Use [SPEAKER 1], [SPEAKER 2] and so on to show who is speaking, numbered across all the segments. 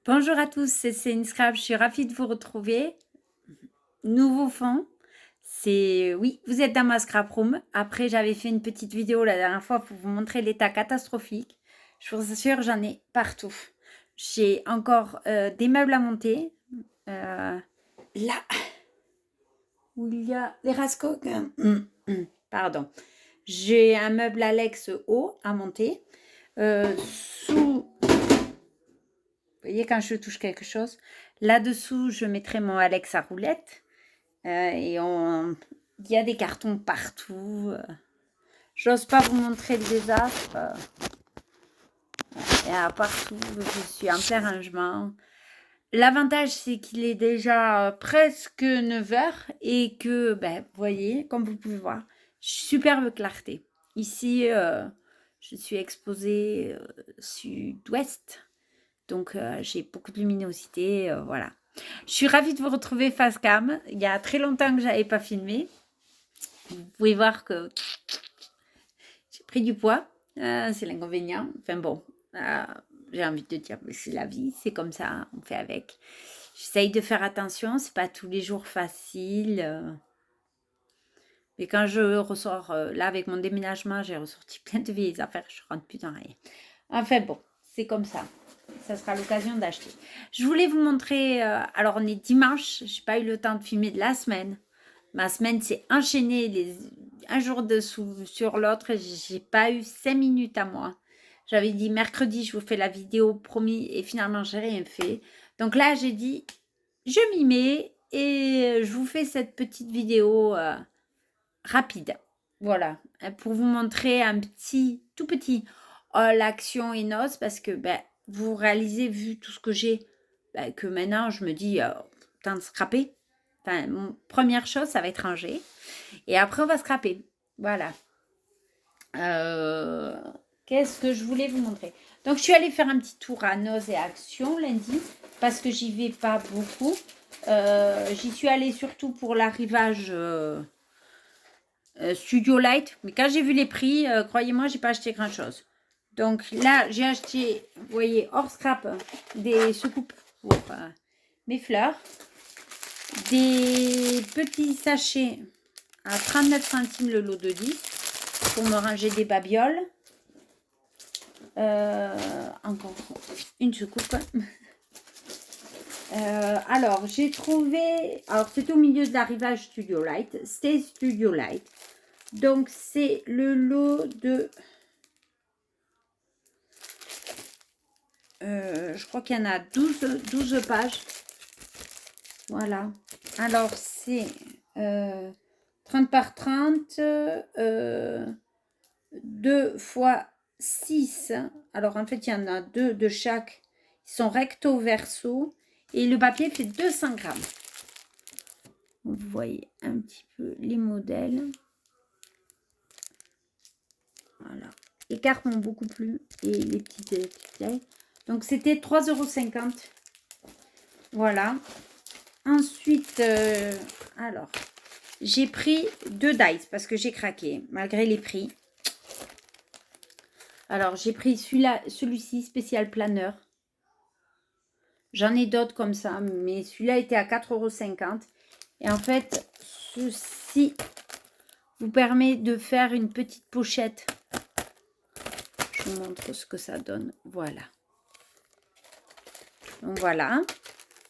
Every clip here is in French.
[SPEAKER 1] Bonjour à tous, c'est Céline Scrap, je suis ravie de vous retrouver. Nouveau fond, oui, vous êtes dans ma scrap room. Après, j'avais fait une petite vidéo la dernière fois pour vous montrer l'état catastrophique. Je vous assure, j'en ai partout. J'ai encore des meubles à monter. Là, où il y a les rascogs. Pardon. J'ai un meuble Alex haut à monter. Sous, vous voyez, quand je touche quelque chose, là-dessous, je mettrai mon Alex à roulette. Il y a des cartons partout. J'ose pas vous montrer le désastre. Il y a partout. Je suis en plein rangement. L'avantage, c'est qu'il est déjà presque 9 heures et que, vous voyez, comme vous pouvez voir, superbe clarté. Ici, je suis exposée sud-ouest. Donc, j'ai beaucoup de luminosité, voilà. Je suis ravie de vous retrouver face cam. Il y a très longtemps que je n'avais pas filmé. Vous pouvez voir que j'ai pris du poids. C'est l'inconvénient. Enfin bon, j'ai envie de dire, c'est la vie, c'est comme ça, on fait avec. J'essaye de faire attention, c'est pas tous les jours facile. Mais quand je ressors, là avec mon déménagement, j'ai ressorti plein de vieilles affaires, je rentre plus dans rien. Enfin bon, c'est comme ça. Ça sera l'occasion d'acheter. Je voulais vous montrer, alors on est dimanche, j'ai pas eu le temps de filmer de la semaine. Ma semaine s'est enchaînée un jour dessous sur l'autre et j'ai pas eu 5 minutes à moi. J'avais dit mercredi, je vous fais la vidéo, promis, et finalement, j'ai rien fait. Donc là, j'ai dit, je m'y mets et je vous fais cette petite vidéo rapide. Voilà, pour vous montrer un tout petit l'action Enos parce que vous réalisez, vu tout ce que j'ai, que maintenant, je me dis, temps de scraper. Enfin, première chose, ça va être rangé. Et après, on va scraper. Voilà. Qu'est-ce que je voulais vous montrer? Donc, je suis allée faire un petit tour à Noz et Action lundi parce que j'y vais pas beaucoup. J'y suis allée surtout pour l'arrivage Studio Light. Mais quand j'ai vu les prix, croyez-moi, j'ai pas acheté grand-chose. Donc là, j'ai acheté, vous voyez, hors scrap, des soucoupes pour mes fleurs. Des petits sachets à 39 centimes le lot de 10 pour me ranger des babioles. Encore une soucoupe. Alors, j'ai trouvé... Alors, c'est au milieu de l'arrivage Studio Light. C'était Studio Light. Donc, c'est le lot de... je crois qu'il y en a 12 pages. Voilà. Alors, c'est 30 par 30, 2 fois 6. Alors, en fait, il y en a 2 de chaque. Ils sont recto verso. Et le papier fait 200 grammes. Vous voyez un petit peu les modèles. Voilà. Les cartes m'ont beaucoup plu. Et les petites étiquettes. Donc, c'était 3,50 €. Voilà. Ensuite, alors, j'ai pris 2 dice parce que j'ai craqué, malgré les prix. Alors, j'ai pris celui-ci, spécial planeur. J'en ai d'autres comme ça, mais celui-là était à 4,50 €. Et en fait, ceci vous permet de faire une petite pochette. Je vous montre ce que ça donne. Voilà. Donc, voilà.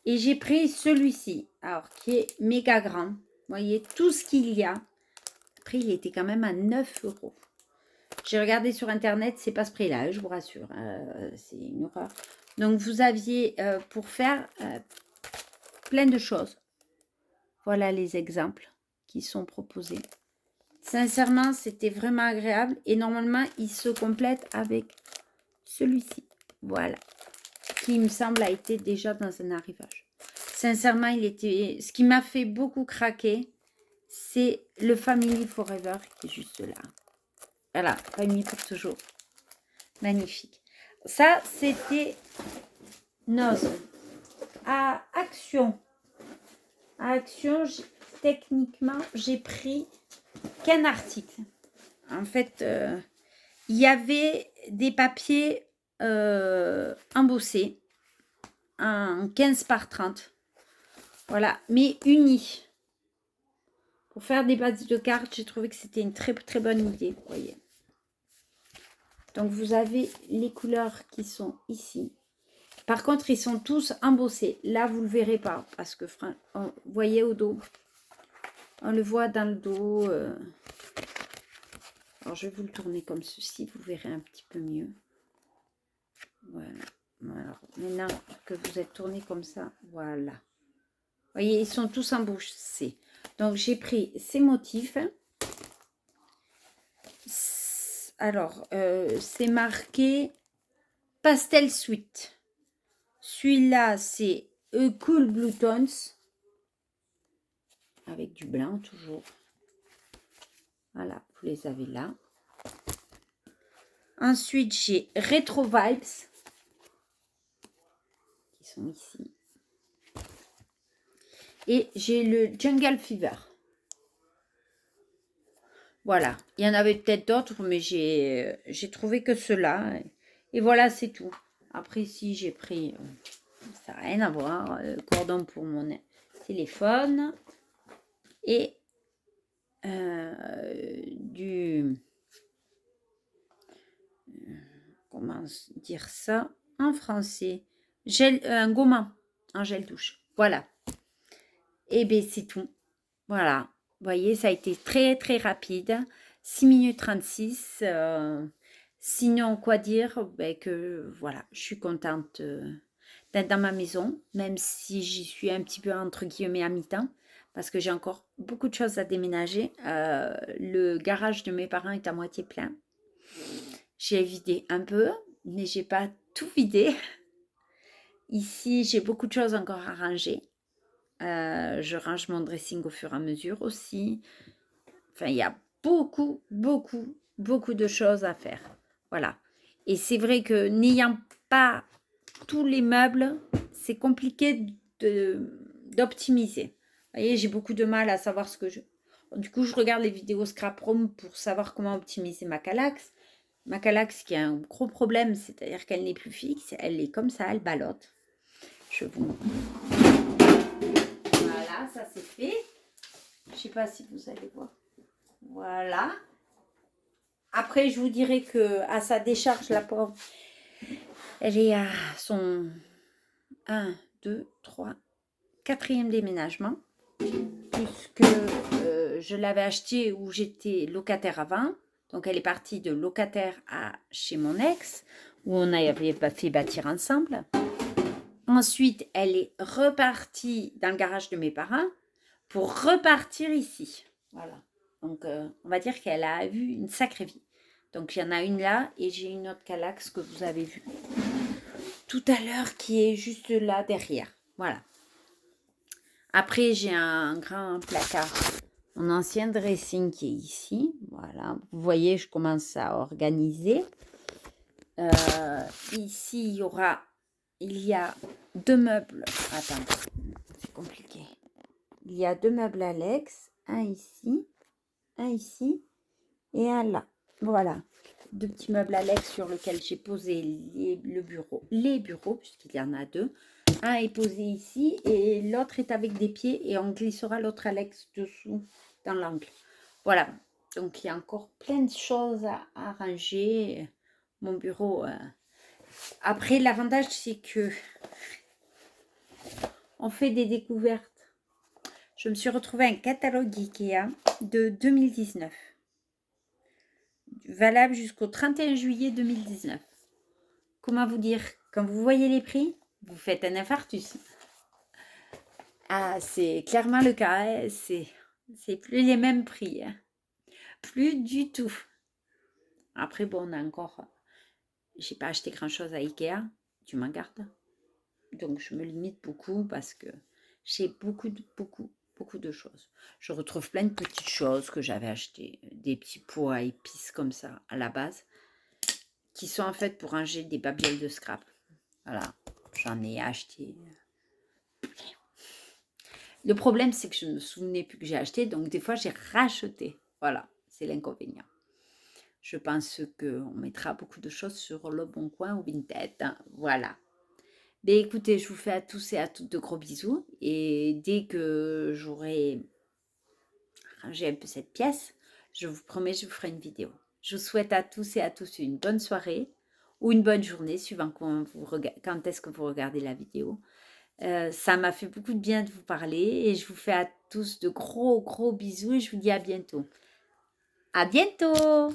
[SPEAKER 1] Et j'ai pris celui-ci, alors qui est méga grand. Vous voyez, tout ce qu'il y a. Après, il était quand même à 9 €. J'ai regardé sur Internet, c'est pas ce prix-là, je vous rassure. C'est une horreur. Donc, vous aviez pour faire plein de choses. Voilà les exemples qui sont proposés. Sincèrement, c'était vraiment agréable. Et normalement, il se complète avec celui-ci. Voilà. Qui, me semble, a été déjà dans un arrivage. Sincèrement, ce qui m'a fait beaucoup craquer, c'est le Family Forever qui est juste là. Voilà, famille pour toujours. Magnifique. Ça, c'était Noz. À Action. À Action, techniquement, j'ai pris qu'un article. En fait, il y avait des papiers embossés. en 15 par 30. Voilà, mais unis. Pour faire des bases de cartes, j'ai trouvé que c'était une très très bonne idée, vous voyez. Donc vous avez les couleurs qui sont ici. Par contre, ils sont tous embossés. Là, vous ne le verrez pas parce que, vous voyez au dos. On le voit dans le dos. Alors, je vais vous le tourner comme ceci. Vous verrez un petit peu mieux. Voilà. Alors, maintenant que vous êtes tourné comme ça, voilà. Vous voyez, ils sont tous embossés. Donc, j'ai pris ces motifs. Alors, c'est marqué Pastel Sweet. Celui-là, c'est Cool Blue Tones. Avec du blanc, toujours. Voilà, vous les avez là. Ensuite, j'ai Retro Vibes. Qui sont ici. Et j'ai le Jungle Fever. Voilà, il y en avait peut-être d'autres, mais j'ai trouvé que ceux-là. Et voilà, c'est tout. Après, si j'ai pris, ça n'a rien à voir, cordon pour mon téléphone. Et comment dire ça en français? Gel, un gommant en gel douche. Voilà. Et bien, c'est tout. Voilà. Vous voyez, ça a été très, très rapide. 6 minutes 36. Sinon, quoi dire? Ben que, voilà, je suis contente d'être dans ma maison, même si j'y suis un petit peu, entre guillemets, à mi-temps, parce que j'ai encore beaucoup de choses à déménager. Le garage de mes parents est à moitié plein. J'ai vidé un peu, mais j'ai pas tout vidé. Ici, j'ai beaucoup de choses encore à ranger. Je range mon dressing au fur et à mesure aussi. Enfin, il y a beaucoup, beaucoup, beaucoup de choses à faire. Voilà. Et c'est vrai que n'ayant pas tous les meubles, c'est compliqué d'optimiser. Vous voyez, j'ai beaucoup de mal à savoir ce que je... Du coup, je regarde les vidéos Scrap Room pour savoir comment optimiser ma Kallax. Ma Kallax qui a un gros problème, c'est-à-dire qu'elle n'est plus fixe. Elle est comme ça, elle ballotte. Je vous montre. Voilà, ça c'est fait. Je ne sais pas si vous allez voir. Voilà. Après, je vous dirais que à sa décharge, la pauvre, elle est à son 1, 2, 3, 4e déménagement. Puisque je l'avais acheté où j'étais locataire avant. Donc, elle est partie de locataire à chez mon ex, où on avait fait bâtir ensemble. Ensuite, elle est repartie dans le garage de mes parents pour repartir ici. Voilà. Donc, on va dire qu'elle a eu une sacrée vie. Donc, il y en a une là et j'ai une autre Kallax que vous avez vue tout à l'heure qui est juste là derrière. Voilà. Après, j'ai un grand placard, mon ancien dressing qui est ici. Voilà. Vous voyez, je commence à organiser. Ici, il y a 2 meubles. Attends, c'est compliqué. Il y a 2 meubles Alex, un ici et un là. Voilà, 2 petits meubles Alex sur lesquels j'ai posé les bureaux, puisqu'il y en a 2. Un est posé ici et l'autre est avec des pieds et on glissera l'autre Alex dessous dans l'angle. Voilà, donc il y a encore plein de choses à arranger. Mon bureau. Après, l'avantage, c'est que on fait des découvertes. Je me suis retrouvée un catalogue Ikea de 2019. Valable jusqu'au 31 juillet 2019. Comment vous dire? Quand vous voyez les prix, vous faites un infarctus. Ah, c'est clairement le cas. Hein. C'est plus les mêmes prix. Hein. Plus du tout. Après, bon, on a encore... J'ai pas acheté grand-chose à Ikea. Tu m'en gardes. Donc, je me limite beaucoup parce que j'ai beaucoup de choses. Je retrouve plein de petites choses que j'avais achetées. Des petits pots à épices comme ça, à la base. Qui sont en fait pour ranger des babioles de scrap. Voilà. J'en ai acheté... Le problème, c'est que je ne me souvenais plus que j'ai acheté. Donc, des fois, j'ai racheté. Voilà, c'est l'inconvénient. Je pense qu'on mettra beaucoup de choses sur le Bon Coin ou Vinted. Hein, voilà. Ben écoutez, je vous fais à tous et à toutes de gros bisous. Et dès que j'aurai rangé un peu cette pièce, je vous promets, je vous ferai une vidéo. Je vous souhaite à tous et à tous une bonne soirée ou une bonne journée, suivant quand est-ce que vous regardez la vidéo. Ça m'a fait beaucoup de bien de vous parler et je vous fais à tous de gros bisous et je vous dis à bientôt. À bientôt!